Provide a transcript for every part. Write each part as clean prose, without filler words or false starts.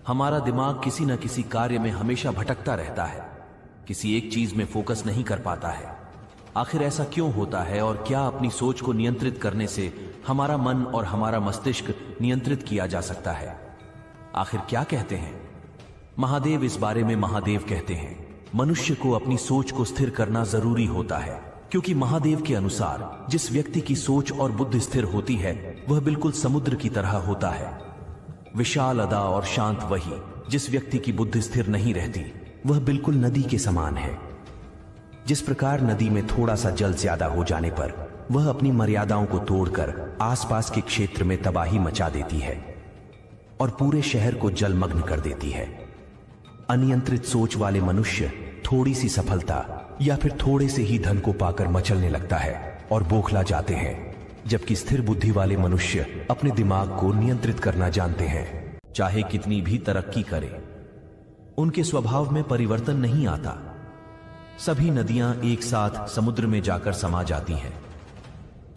हमारा दिमाग किसी न किसी कार्य में हमेशा भटकता रहता है, किसी एक चीज में फोकस नहीं कर पाता है। आखिर ऐसा क्यों होता है और क्या अपनी सोच को नियंत्रित करने से हमारा मन और हमारा मस्तिष्क नियंत्रित किया जा सकता है? आखिर क्या कहते हैं महादेव इस बारे में? महादेव कहते हैं मनुष्य को अपनी सोच को स्थिर करना जरूरी होता है, क्योंकि महादेव के अनुसार जिस व्यक्ति की सोच और बुद्धि स्थिर होती है वह बिल्कुल समुद्र की तरह होता है, विशाल अदा और शांत। वही जिस व्यक्ति की बुद्धि स्थिर नहीं रहती वह बिल्कुल नदी के समान है। जिस प्रकार नदी में थोड़ा सा जल ज्यादा हो जाने पर वह अपनी मर्यादाओं को तोड़कर आसपास के क्षेत्र में तबाही मचा देती है और पूरे शहर को जलमग्न कर देती है। अनियंत्रित सोच वाले मनुष्य थोड़ी सी सफलता या फिर थोड़े से ही धन को पाकर मचलने लगता है और बौखला जाते हैं, जबकि स्थिर बुद्धि वाले मनुष्य अपने दिमाग को नियंत्रित करना जानते हैं। चाहे कितनी भी तरक्की करे, उनके स्वभाव में परिवर्तन नहीं आता। सभी नदियां एक साथ समुद्र में जाकर समा जाती हैं,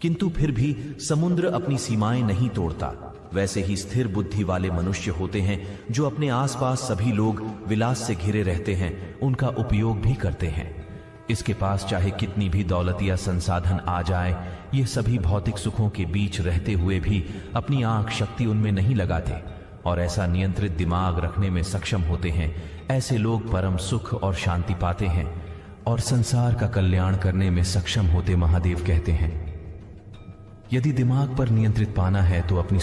किंतु फिर भी समुद्र अपनी सीमाएं नहीं तोड़ता। वैसे ही स्थिर बुद्धि वाले मनुष्य होते हैं जो अपने आसपास सभी लोग विलास से घिरे रहते हैं, उनका उपयोग भी करते हैं। इसके पास चाहे कितनी भी दौलत या संसाधन आ जाए, ये सभी भौतिक सुखों के बीच रहते हुए भी अपनी आंख शक्ति उनमें नहीं लगाते और ऐसा नियंत्रित दिमाग रखने में सक्षम होते हैं। ऐसे लोग परम सुख और शांति पाते हैं और संसार का कल्याण करने में सक्षम होते। महादेव कहते हैं यदि दिमाग पर नियंत्रित पाना है तो अपनी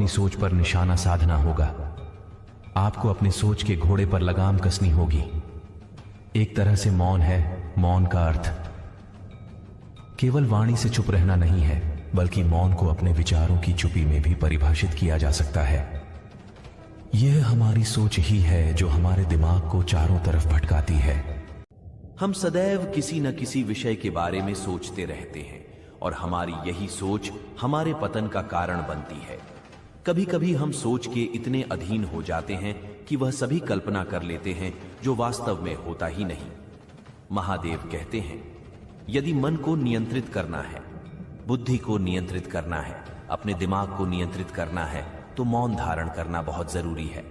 सोच पर निशाना साधना होगा। आपको अपनी सोच के घोड़े पर लगाम कसनी होगी। एक तरह से मौन है। मौन का अर्थ केवल वाणी से चुप रहना नहीं है, बल्कि मौन को अपने विचारों की चुप्पी में भी परिभाषित किया जा सकता है। यह हमारी सोच ही है जो हमारे दिमाग को चारों तरफ भटकाती है। हम सदैव किसी न किसी विषय के बारे में सोचते रहते हैं और हमारी यही सोच हमारे पतन का कारण बनती है। कभी कभी हम सोच के इतने अधीन हो जाते हैं कि वह सभी कल्पना कर लेते हैं जो वास्तव में होता ही नहीं। महादेव कहते हैं यदि मन को नियंत्रित करना है, बुद्धि को नियंत्रित करना है, अपने दिमाग को नियंत्रित करना है, तो मौन धारण करना बहुत जरूरी है।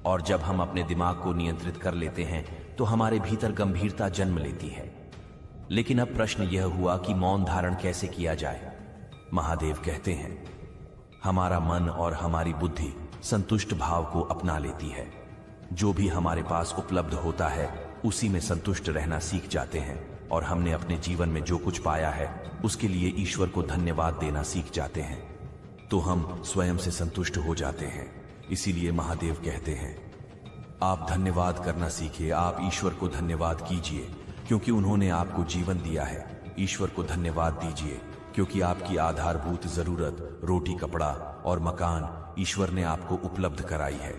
और जब हम अपने दिमाग को नियंत्रित कर लेते हैं तो हमारे भीतर गंभीरता जन्म लेती है। लेकिन अब प्रश्न यह हुआ कि मौन धारण कैसे किया जाए? महादेव कहते हैं हमारा मन और हमारी बुद्धि संतुष्ट भाव को अपना लेती है। जो भी हमारे पास उपलब्ध होता है उसी में संतुष्ट रहना सीख जाते हैं और हमने अपने जीवन में जो कुछ पाया है उसके लिए ईश्वर को धन्यवाद देना सीख जाते हैं, तो हम स्वयं से संतुष्ट हो जाते हैं। इसीलिए महादेव कहते हैं आप धन्यवाद करना सीखिए। आप ईश्वर को धन्यवाद कीजिए क्योंकि उन्होंने आपको जीवन दिया है। ईश्वर को धन्यवाद दीजिए क्योंकि आपकी आधारभूत जरूरत रोटी, कपड़ा और मकान ईश्वर ने आपको उपलब्ध कराई है।